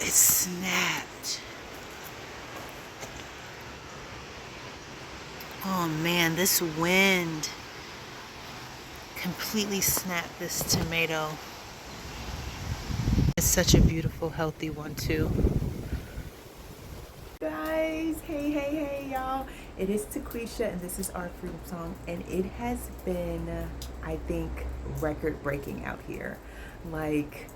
It snapped. Oh man, this wind completely snapped this tomato. It's such a beautiful, healthy one too. Guys, hey y'all. It is Taquisha and this is our freedom song, and it has been, I think, record breaking out here. Like,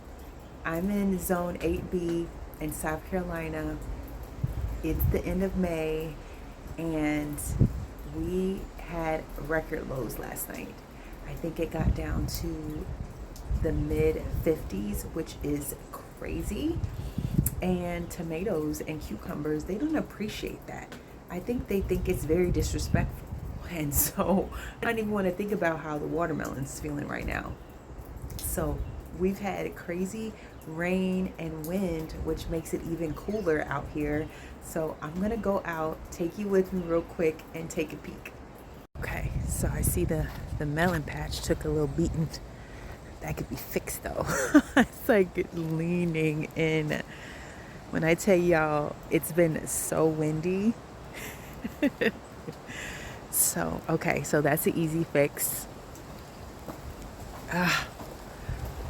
I'm in zone 8B in South Carolina. It's the end of May and we had record lows last night. I think it got down to the mid 50s, which is crazy. And tomatoes and cucumbers, they don't appreciate that. I think they think it's very disrespectful. And so I don't even want to think about how the watermelon's feeling right now. So we've had crazy rain and wind, which makes it even cooler out here. So I'm gonna go out, take you with me real quick and take a peek. Okay, so I see the melon patch took a little beating. That could be fixed though. It's like leaning in. When I tell y'all, it's been so windy. So, okay, so that's an easy fix.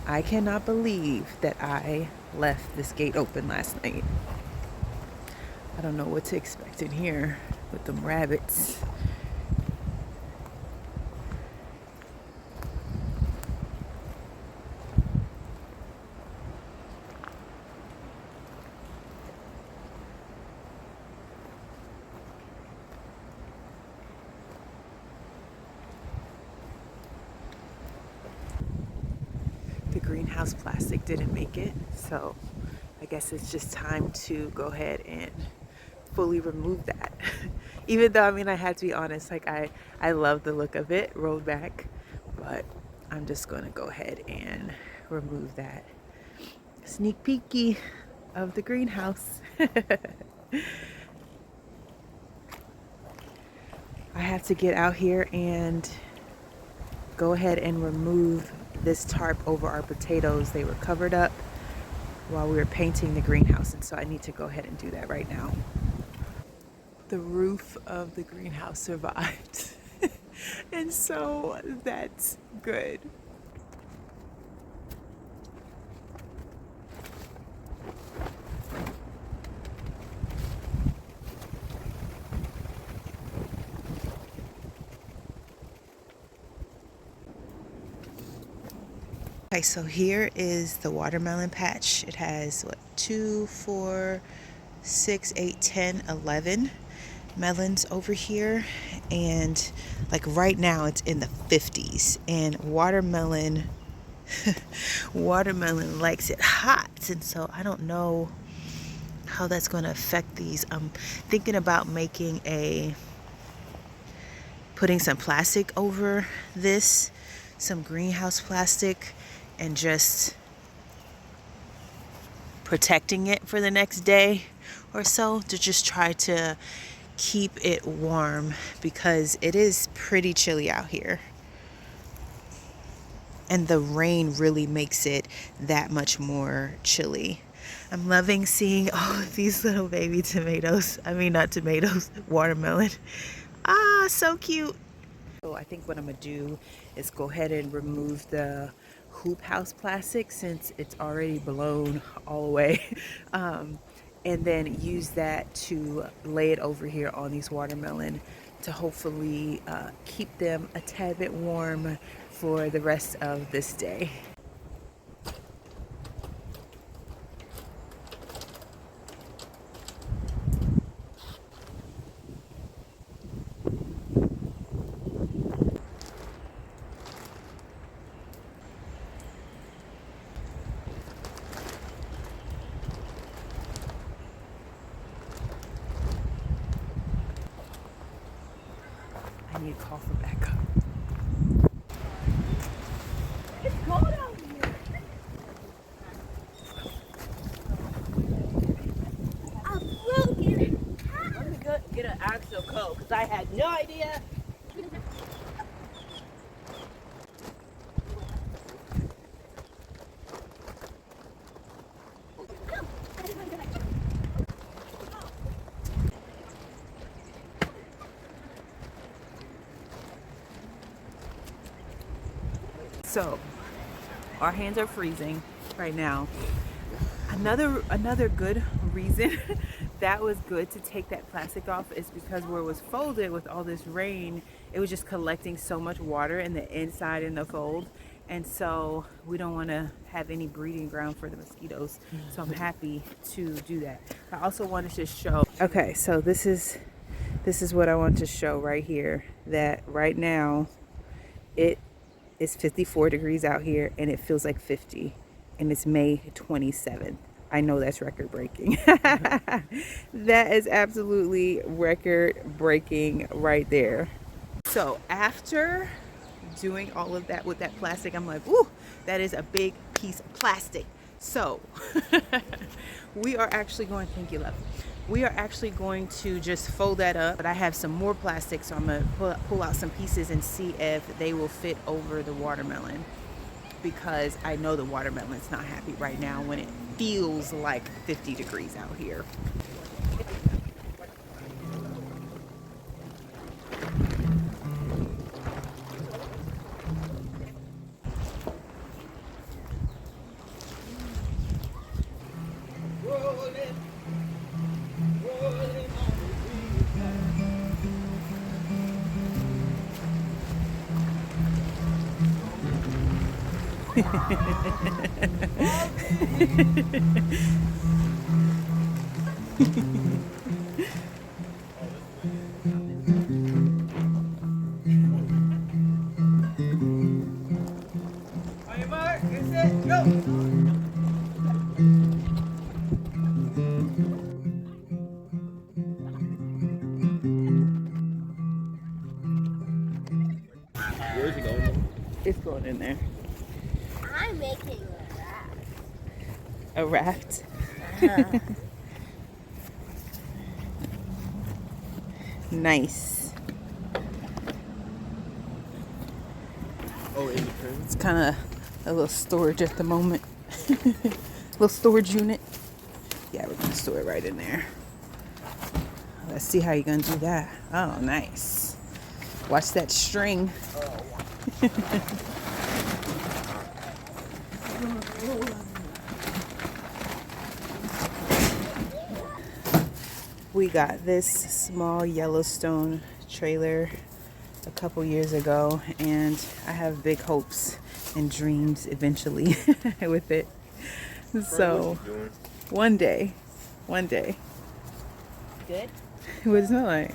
I cannot believe that I left this gate open last night. I don't know what to expect in here with them rabbits. The greenhouse plastic didn't make it, so I guess it's just time to go ahead and fully remove that. Even though, I mean, I had to be honest, like I love the look of it rolled back, but I'm just gonna go ahead and remove that. Sneak peeky of the greenhouse. I have to get out here and go ahead and remove this tarp over our potatoes. They were covered up while we were painting the greenhouse, and so I need to go ahead and do that right now. The roof of the greenhouse survived. And so that's good. Okay, so here is the watermelon patch. It has what, 2, 4, 6, 8, 10, 11 melons over here, and like right now it's in the 50s, and watermelon likes it hot, and so I don't know how that's going to affect these. I'm thinking about putting some plastic over this, some greenhouse plastic, and just protecting it for the next day or so to just try to keep it warm, because it is pretty chilly out here. And the rain really makes it that much more chilly. I'm loving seeing all of these little baby tomatoes. I mean, not tomatoes, watermelon. Ah, so cute. So I think what I'm gonna do is go ahead and remove the hoop house plastic, since it's already blown all the way. And then use that to lay it over here on these watermelon to hopefully keep them a tad bit warm for the rest of this day. I need to call for backup. It's cold out here. Let me get an actual coat, because I had no idea. So our hands are freezing right now. Another good reason that was good to take that plastic off is because where it was folded with all this rain, it was just collecting so much water in the inside in the fold, and so we don't want to have any breeding ground for the mosquitoes. So I'm happy to do that. I also wanted to show, okay, so this is what I want to show right here, that right now it is 54 degrees out here and it feels like 50, and it's May 27th. I know that's record breaking. That is absolutely record breaking right there. So after doing all of that with that plastic, I'm like, ooh, that is a big piece of plastic. So we are actually going, thank you, love. We are actually going to just fold that up, but I have some more plastic, so I'm gonna pull out some pieces and see if they will fit over the watermelon, because I know the watermelon's not happy right now when it feels like 50 degrees out here. Where's it going? It's going in there. I'm making a raft. A raft? Nice. Oh, in the crib? It's kind of a little storage at the moment. Little storage unit. Yeah, we're gonna store it right in there. Let's see how you're gonna do that. Oh, nice. Watch that string. We got this small Yellowstone trailer a couple years ago, and I have big hopes and dreams eventually with it. So one day. Good? What does it smell like?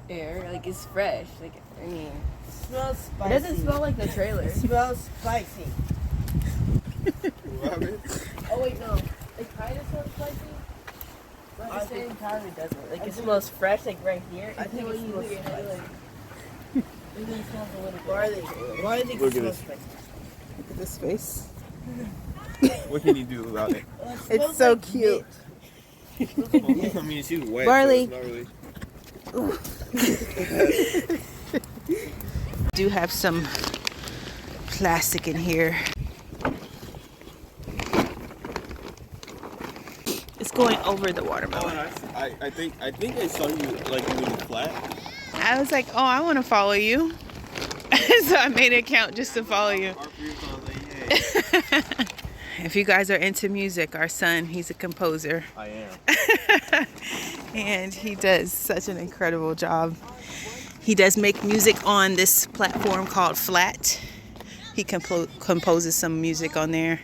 Air, like it's fresh. Like, I mean, It smells spicy. it doesn't smell like the trailer. It smells spicy. Oh wait, no. It kind of smells spicy, but at the same time it doesn't. Like it smells fresh, like right here. I think it smells spicy. Maybe it smells a little. Why do you think Look it at smells this. spicy? Look at this face. What can you do about it? It It's smells so like cute. I mean, she's wet. Barley. So it's not really... Do have some plastic in here. It's going over the Oh, watermelon. and I think I saw you like moving flat. I was like, oh, I want to follow you. So I made an account just to follow you. If you guys are into music, our son, he's a composer. I am. And he does such an incredible job. He does make music on this platform called Flat. He composes some music on there.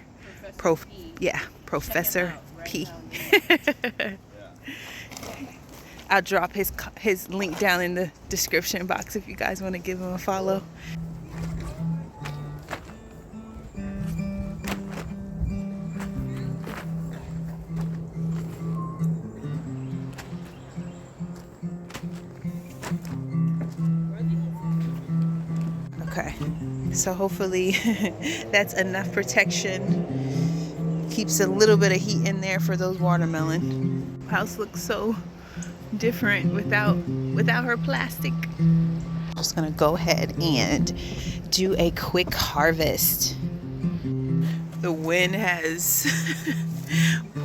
Professor P. I'll drop his link down in the description box if you guys want to give him a follow. Okay, so hopefully that's enough protection. Keeps a little bit of heat in there for those watermelon. House looks so different without her plastic. Just gonna go ahead and do a quick harvest. The wind has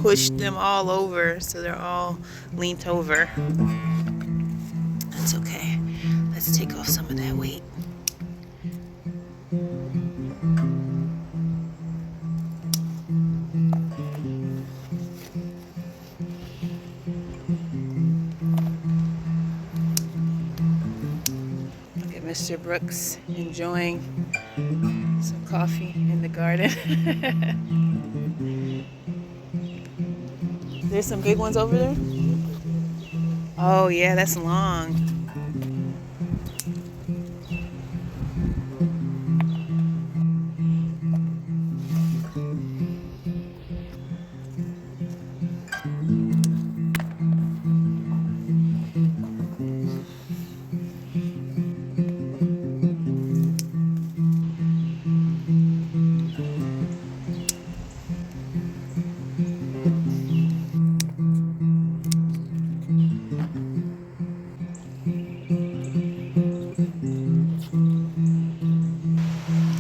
pushed them all over, so they're all leaned over. That's okay. Let's take off some of that weight. Mr. Brooks enjoying some coffee in the garden. There's some big ones over there. Oh yeah, that's long.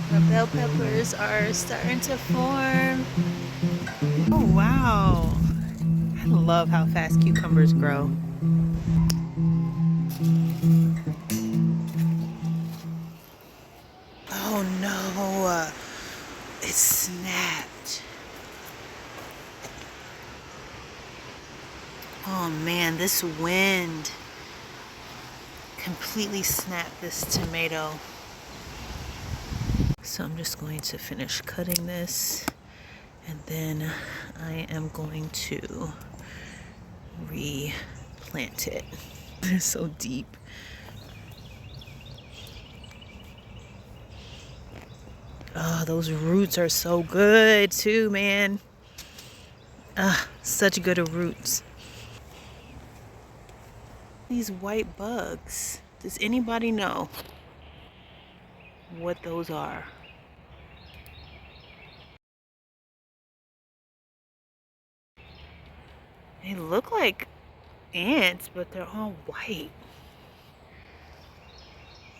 The bell peppers are starting to form. Oh wow. I love how fast cucumbers grow. Oh no, it snapped. Oh man, this wind completely snapped this tomato. So I'm just going to finish cutting this, and then I am going to replant it. They're so deep. Oh, those roots are so good too, man. Such good roots. These white bugs. Does anybody know what those are? They look like ants, but they're all white.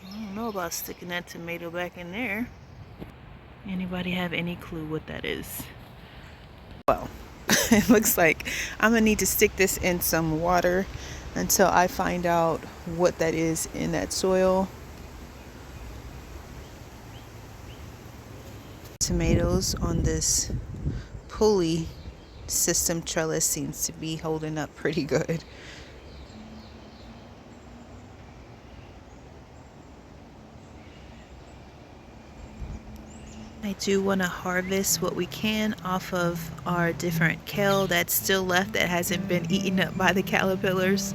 I don't know about sticking that tomato back in there. Anybody have any clue what that is? Well, it looks like I'm gonna need to stick this in some water until I find out what that is in that soil. Tomatoes on this pulley system trellis seems to be holding up pretty good. I do want to harvest what we can off of our different kale that's still left that hasn't been eaten up by the caterpillars.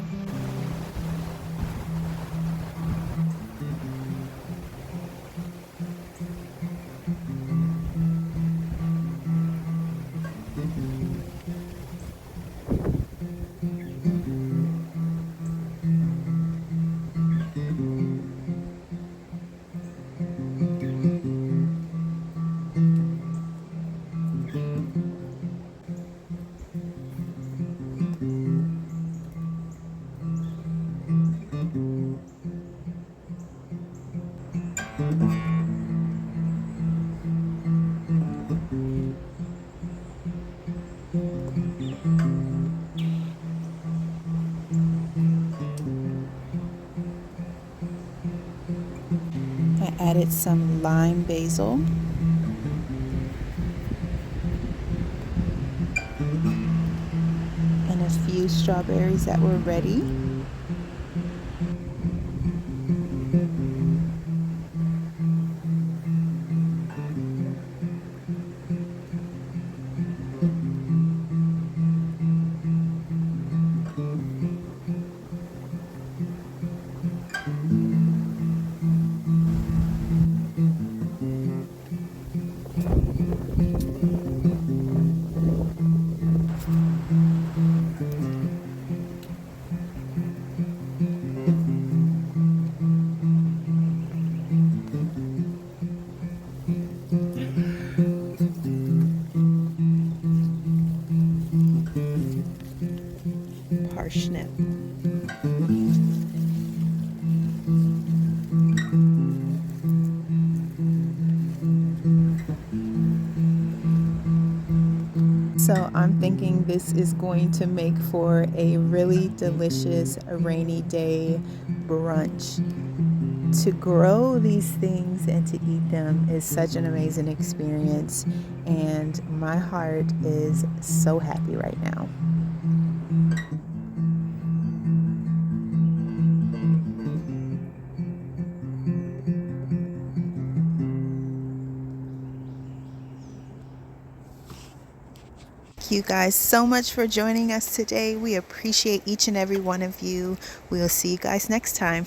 I added some lime basil. And a few strawberries that were ready. Parsnip. So I'm thinking this is going to make for a really delicious rainy day brunch. To grow these things and to eat them is such an amazing experience, and my heart is so happy right now. you guys so much for joining us today. We appreciate each and every one of you. We'll see you guys next time.